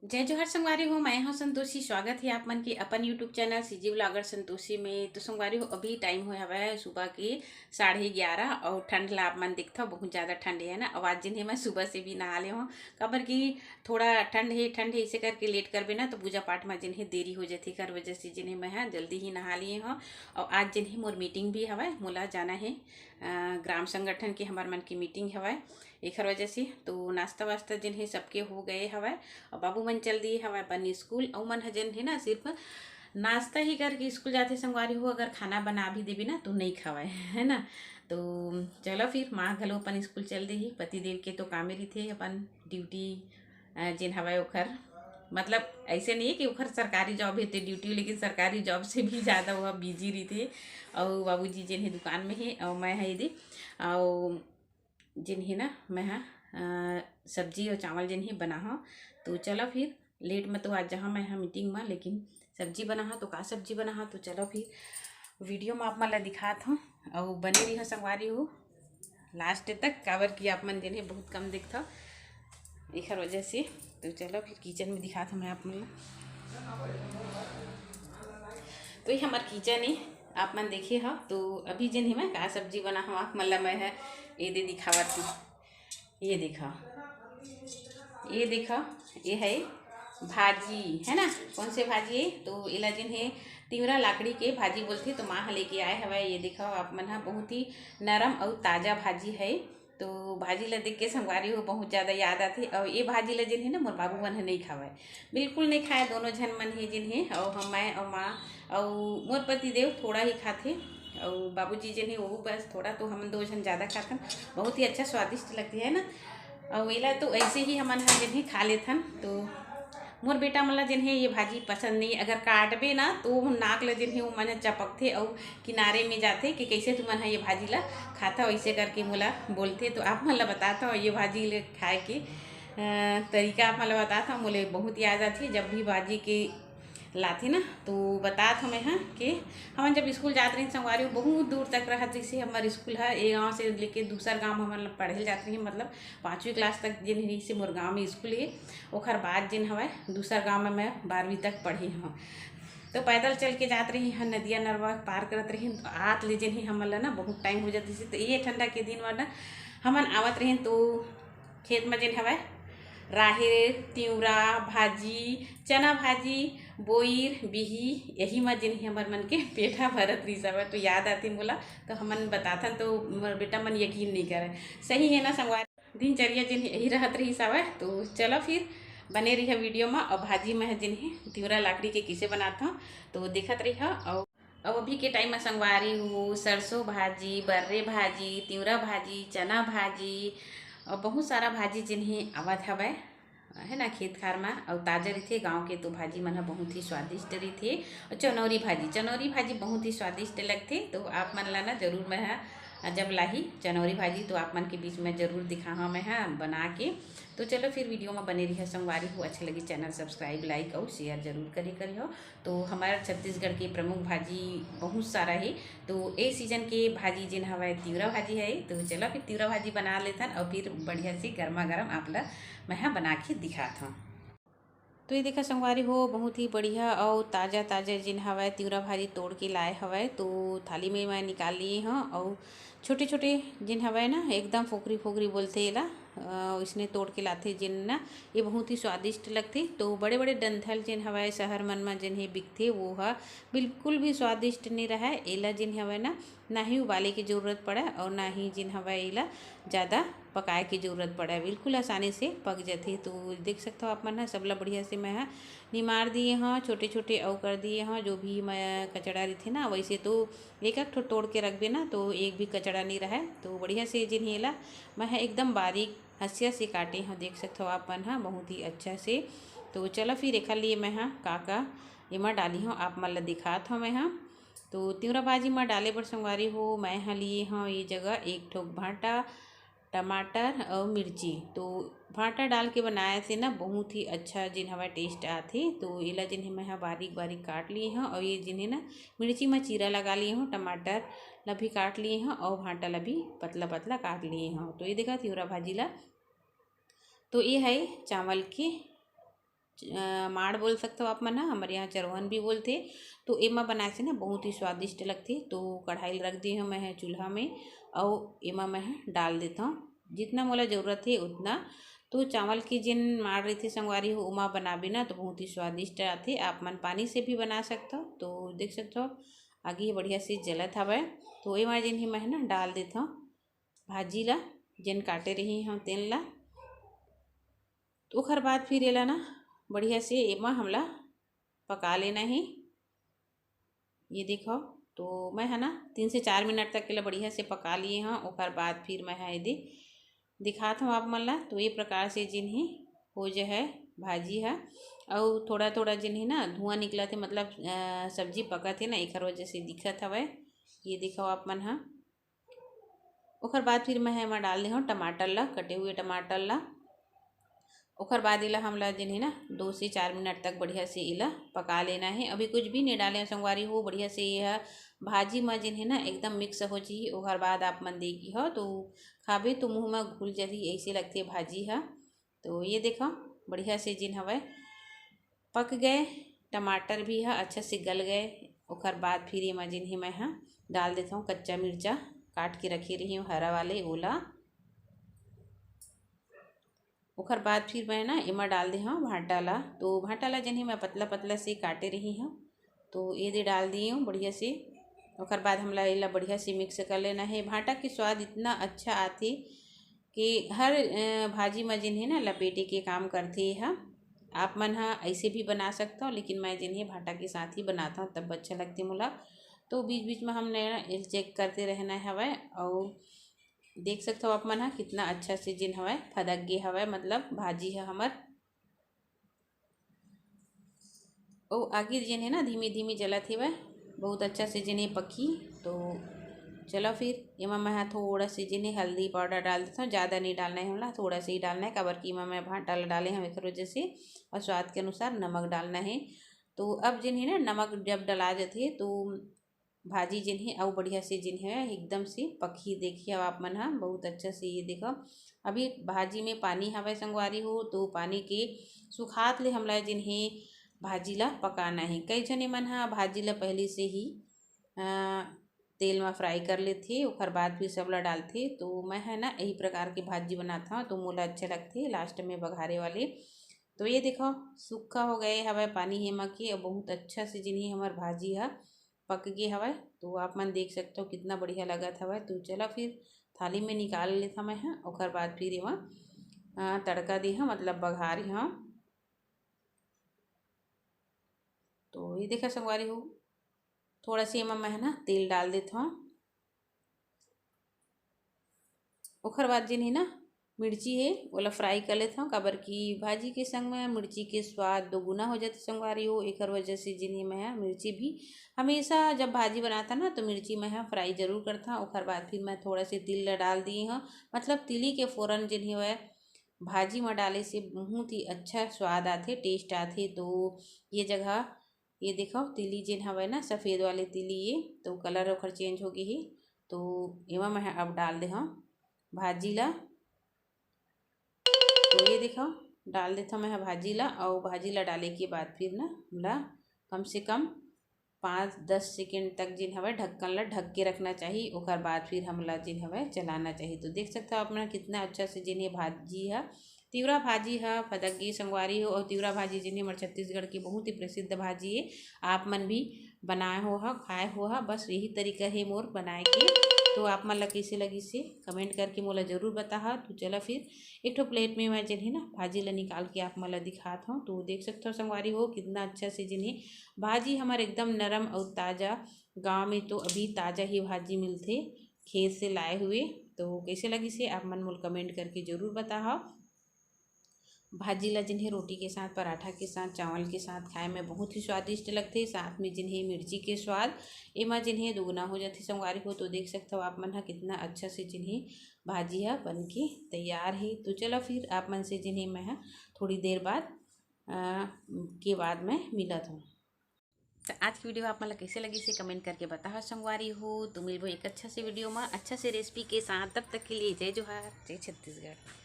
जय जोहर संगवारी हो। मैं हूं संतोषी। स्वागत है आप मन के अपन YouTube channel CG blogger Santoshi में। तो संगवारी हो अभी टाइम हो हवा है सुबह के 11:30 और ठंड ला आप मन दिखता बहुत ज़्यादा ठंड है ना। आवाज़ जिन्हें मैं सुबह से भी नहा ले हूँ काबर कि थोड़ा ठंड है इसे करके लेट करबे ना तो पूजा पाठ में जिन्हें देरी हो जाती कर वजह से जिन्हें मैं जल्दी ही नहा लिए हूँ। और आज जिन्हें मोर मीटिंग भी हवा मोला जाना है ग्राम संगठन की हमार मन की मीटिंग हवा एक वजह से। तो नाश्ता वास्ता जिन्हें सबके हो गए हवा और बाबू मन चल दिए हवा अपन स्कूल। और मन हजन है ना सिर्फ नाश्ता ही करके स्कूल जाते संगवारी हो, अगर खाना बना भी देवी ना तो नहीं खवाए है ना। तो चलो फिर माँ घलो अपन स्कूल चल दी ही। पतिदेव के तो कामे रही थे अपन ड्यूटी जिन हवा ओखर मतलब ऐसे नहीं है कि ओखर सरकारी जॉब है तो ड्यूटी, लेकिन सरकारी जॉब से भी ज़्यादा वह बिजी रही थे। और बाबूजी जिन्हें दुकान में है और मैं है दी और जिन्हें ना मैं सब्जी और चावल जिन्हें बना हो। तो चलो फिर लेट में तो आज जहाँ मैं मीटिंग में, लेकिन सब्जी बना हो तो का सब्जी बना हो तो चलो फिर वीडियो में आप मन दिखात हूँ और बने रही हो संगवारी हो लास्ट तक काबर कि आप मन जिन्हें बहुत कम दिखता एक वजह से। तो चलो फिर किचन में दिखाता हूँ मैं आप मन। तो ये हमार किचन है आप मन देखिए हो। तो अभी जिन्हें मैं का सब्जी बना हूँ आप मन मैं है ये दे दिखावा थी। ये देखा ये है भाजी है ना। कौन से भाजी है तो इला जिन्हें तिवरा लाकड़ी के भाजी बोलते तो माँ लेके आए हवा। ये देखो आप मन बहुत ही नरम और ताज़ा भाजी है। तो भाजी ला देख के संगवारी हो बहुत ज़्यादा याद आती। और ये भाजी ला जिन्हें ना मोर बाबू मन नहीं खावे, बिल्कुल नहीं खाए दोनों जन मन है जिन्हें। और हम मैं और माँ और मोर पति देव थोड़ा ही खाते और बाबूजी जिन्हें वो बस थोड़ा। तो हम दो जन ज़्यादा खाते बहुत ही अच्छा स्वादिष्ट लगती है ना। और वेला तो ऐसे ही हमन हर जिन्हें खा लेथन। तो मोर बेटा मन जिन्हें ये भाजी पसंद नहीं, अगर काटबे ना तो नाक ल जिन्हें वो मन चपकते और किनारे में जाते कि कैसे तुमन ये भाजी ला खाता वैसे करके मोला बोलते। तो आप मन बताता ये भाजी ले खाए के तरीका आप मन बताता मोले बहुत याद आती जब भी भाजी के लाथे ना। तो बतात हमें हाँ कि हम जब स्कूल जाते रही संगवारी बहुत दूर तक रहा। जैसे हमारे स्कूल है एक गाँव से लेके दूसरा गाँव हम पढ़े जाते हैं, मतलब 5वीं क्लास तक जिन रही से मोर गाँव में स्कूल है। ओखर बाद जिन हवा दूसरा गाँव में मैं 12वीं तक पढ़ी हूँ। तो पैदल चल के जात रही हाँ, नदिया नरवा पार करत रही। तो आत ले जिन ही हमन ना बहुत टाइम हो जाती। तो ये ठंडा के दिन में ना हमन आवत रही तो खेत में जिन हवा राहेर तिवरा भाजी चना भाजी बोईर बिही यही में जिन हमार मन के पेटा भरत रही सब। तो याद आती मोला तो हमन बताथन तो बेटा मन यकीन नहीं करे। सही है ना संगवार दिनचर्या जिन यही रहत रही सब। तो चलो फिर बने रही है वीडियो में। और भाजी में जिन्हें तिवरा लाकड़ी के किसे बनाता हूँ तो देखत रही है। और अब अभी के टाइम में संगवारी हूँ सरसों भाजी बर्रे भाजी तिवरा भाजी चना भाजी और बहुत सारा भाजी जिन्हें आवत हवै है ना खेत खार में। और ताज़ा रही थे गाँव के तो भाजी मन बहुत ही स्वादिष्ट रही थे। और चनौरी भाजी बहुत ही स्वादिष्ट लगते। तो आप मन ला ना जरूर मैं जब लाही चनौरी भाजी तो आप मन के बीच में ज़रूर दिखा मैं बना के। तो चलो फिर वीडियो में बने रही संगवारी हो। अच्छा लगी चैनल सब्सक्राइब लाइक और शेयर जरूर करियो। तो हमारे छत्तीसगढ़ के प्रमुख भाजी बहुत सारा है। तो ए सीजन के भाजी जिन हवा तिवरा भाजी है। तो चलो फिर तिवरा भाजी बना लेथन और फिर बढ़िया से गर्मा गर्म आप ला मैं बना के दिखाता हूँ। तो ये देखा संगवारी हो बहुत ही बढ़िया और ताज़ा ताज़ा जिन हवा तिवरा भाजी तोड़ के लाए हवा। तो थाली में मैं निकाल लिए हाँ। और छोटे छोटे जिन हवा ना एकदम फोकरी फोकरी बोलते ये ला इसने तोड़ के लाते जिन ना ये बहुत ही स्वादिष्ट लगते। तो बड़े बड़े डंठल जिन हवा शहर मन में जिन्हें बिकते वो हा बिल्कुल भी स्वादिष्ट नहीं रहा। एला जिन हवा ना ही उबाले की ज़रूरत पड़ा और ना ही जिन हवा एला ज़्यादा पकाए की ज़रूरत पड़ा, बिल्कुल आसानी से पक जाते। तो देख सकते हो आप मन सबला बढ़िया से मैं निमार दिए हाँ छोटे छोटे और कर दिए हाँ। जो भी मैं कचड़ा रही थी ना वैसे तो एक एक तोड़ के रख देना तो एक भी कचड़ा नहीं रहा। तो बढ़िया से जिन्हें ला मैं एकदम बारीक हंसिया से काटे हाँ। देख सकते हो आप मन बहुत ही अच्छा से। तो चलो फिर एक लिए मैं काका एमा डाली हूँ आप मन ला दिखात हूँ मैं। तो तिवरा भाजी में डाले पर संगवारी हो मैं लिए हाँ ये जगह एक ठोक भाटा टमाटर और मिर्ची। तो भाटा डाल के बनाए थे ना बहुत ही अच्छा जिन हवा टेस्ट आते। तो इला जिन्हें मैं बारीक बारीक काट लिए हैं और ये जिन्हें ना मिर्ची में चीरा लगा लिए हूँ, टमाटर ला भी काट लिए हैं और भाटा ला भी पतला पतला काट लिए हैं। तो ये देखा तिवरा भाजी ला। तो ये है चावल की माड़ बोल सकते हो आप मन, हमारे यहाँ चरवन भी बोलते। तो एमा बनाए से ना बहुत ही स्वादिष्ट लगते। तो कढ़ाई रख दी हूँ मैं चूल्हा में और एमा मैं डाल देता हूँ जितना मोला ज़रूरत है उतना। तो चावल की जिन माड़ रही थी संगवारी हो उमा बनाबी ना तो बहुत ही स्वादिष्ट आते। आप मन पानी से भी बना सकते हो। तो देख सकते हो आगे बढ़िया से जलत हवै। तो एमा जिन ही मैं ना डाल देता हूँ भाजी ला जिन काटे रही हूँ तेल ला। तो ओखर बाद फिर एला ना बढ़िया से एमा हमला पका लेना है। ये देखो तो मैं है ना 3 से 4 मिनट तक के लिए बढ़िया से पका लिए हाँ। ओखर बाद फिर मैं है यदि दिखात हूँ आप मन ला। तो ये प्रकार से जिन्हें हो जो है भाजी है और थोड़ा थोड़ा जिन्हें ना धुआं निकला थे, मतलब सब्जी पका थे ना, एक वजह से दिखत हवै। ये दिखाओ आप मन हाँ। ओखर बाद फिर मैं एमा डाल दे हूँ टमाटर ला, कटे हुए टमाटर ला। ओखर बाद इला हमला जिन्हें ना 2 से 4 मिनट तक बढ़िया से इला पका लेना है। अभी कुछ भी नहीं डाले संगवारी हो, बढ़िया से यह भाजी में जिन्हें ना एकदम मिक्स हो चाहिए। ओखर बाद आप मन देखी हो तो खाबे तो मुँह में घुल जाती, ऐसे लगती है भाजी है। तो ये देखो बढ़िया से जिन हवै पक गए, टमाटर भी है अच्छा से गल गए। ओखर बाद फिर ये मैं जिन्हें मैं हाँ डाल देता हूँ कच्चा मिर्चा काट के रखी रही हूँ हरा वाले ओला। ओखर बाद फिर मैं ना एमा डाल दे हूँ भाँटा ला। तो भाँटा ला जिन्हें मैं पतला पतला से काटे रही हूँ तो ये दे डाल दी हूँ बढ़िया से। ओखर बाद हमला इला बढ़िया से मिक्स कर लेना है। भाँटा की स्वाद इतना अच्छा आती कि हर भाजी में जिन्हें ना लपेटे के काम करते है। आप मन हाँ ऐसे भी बना सकता हो, लेकिन मैं जिन्हें भाँटा के साथ ही बनाता हूँ तब अच्छा लगती मोला। तो बीच बीच में हमने चेक करते रहना हवै। और देख सकते हो आप मन हाँ कितना अच्छा से जिन हवै फदक गे हवै, मतलब भाजी है हमर। और आगे जिन है ना धीमी धीमी जलत हेवै, बहुत अच्छा से जिन्हें पकी। तो चलो फिर एमा मैं थोड़ा से जिन्हें हल्दी पाउडर डाल देता हूँ। ज़्यादा नहीं डालना है हमला, थोड़ा सा ही डालना है। काबर की मैं भाँटा डाले हैं एक वजह से। और स्वाद के अनुसार नमक डालना है। तो अब जिन्हें ना नमक जब डला जाते तो भाजी जिन्हें और बढ़िया से जिन्हें एकदम से पकी। देखिए अब आप मन हाँ बहुत अच्छा से ये देखो अभी भाजी में पानी हवै संगवारी हो। तो पानी के सुखात ले हमला जिन्हें भाजी ला पकाना है। कई जने मन हाँ भाजी ला पहले से ही तेल में फ्राई कर लेते, ओखर बाद फिर सब ला डालते। तो मैं है ना यही प्रकार की भाजी बनाता हूँ तो मोला अच्छे लगते लास्ट में बघारे वाले। तो ये देखो सूखा हो गए हवै पानी हेमा के, और बहुत अच्छा से जिन्हें हमार भाजी है पक गए हवै। तो आप मन देख सकते हो कितना बढ़िया लगत हवै। तो चलो फिर थाली में निकाल लेता मैं हाँ। ओखर बाद फिर एमा तड़का दी हाँ, मतलब बघारी हाँ। तो ये देखा संगवारी हो थोड़ा सी एमा मैं ना तेल डाल देता हूँ। ओखर बाद जिन्हें ना मिर्ची है ओला फ्राई कर लेता हूँ। काबर की भाजी के संग में मिर्ची के स्वाद दोगुना हो जाते संगवारी हो। एक वजह से जिन्हें मैं मिर्ची भी हमेशा जब भाजी बनाता ना तो मिर्ची मैं फ्राई जरूर करता हूँ। ओखर बाद फिर मैं थोड़ा से तिल डाल दी हूँ, मतलब तिली के फ़ौरन जिन्हें वह भाजी में डाले से बहुत ही अच्छा स्वाद आते टेस्ट आते। तो ये जगह ये देखो तिली जिन हवे ना सफ़ेद वाले तिली ये तो कलर ओखर चेंज हो गई ही। तो एमा मैं अब डाल दे हूँ भाजी ला। तो ये देखो डाल देता मैं भाजी ला। और भाजी ला डाले के बाद फिर ना हमला कम से कम 5-10 सेकेंड तक जिन हवे ढक्कन ला ढक के रखना चाहिए। ओखर बाद फिर हमला जिन हवे चलाना चाहिए। तो देख सकते हो अपना कितना अच्छा से जिन्हें भाजी है तिवरा भाजी है फदकगी संगवारी हो। और तिवरा भाजी जिन्हें हमारे छत्तीसगढ़ की बहुत ही प्रसिद्ध भाजी है। आप मन भी बनाए हो हा खाए हो हा, बस यही तरीका है मोर बनाए के। तो आप मन ला कैसे लगी से कमेंट करके मोला ज़रूर बता। तो चलो फिर एक ठो प्लेट में मैं जिन्हें ना भाजी ला निकाल के आप मन ला दिखाता हूँ। तो देख सकते हो संगवारी हो कितना अच्छा से जिन्हें भाजी हमारे एकदम नरम और ताज़ा। गांव में तो अभी ताज़ा ही भाजी मिलते खेत से लाए हुए। तो कैसे लगी से आप मन मोल कमेंट करके ज़रूर बताओ। भाजी ला जिन्हें रोटी के साथ पराठा के साथ चावल के साथ खाए में बहुत ही स्वादिष्ट लगते। साथ में जिन्हें मिर्ची के स्वाद एमा जिन्हें दोगुना हो जाती संगवारी हो। तो देख सकते हो आप मन हा कितना अच्छा से जिन्हें भाजी है बन के तैयार है। तो चलो फिर आप मन से जिन्हें मैं थोड़ी देर बाद के बाद में मिलत हूँ। तो आज की वीडियो आप मतलब कैसे लगी से कमेंट करके बताओ संगवारी हो। तो मिलबो एक अच्छा से वीडियो में अच्छा से रेसिपी के साथ, तब तक के लिए जय जोहार जय छत्तीसगढ़।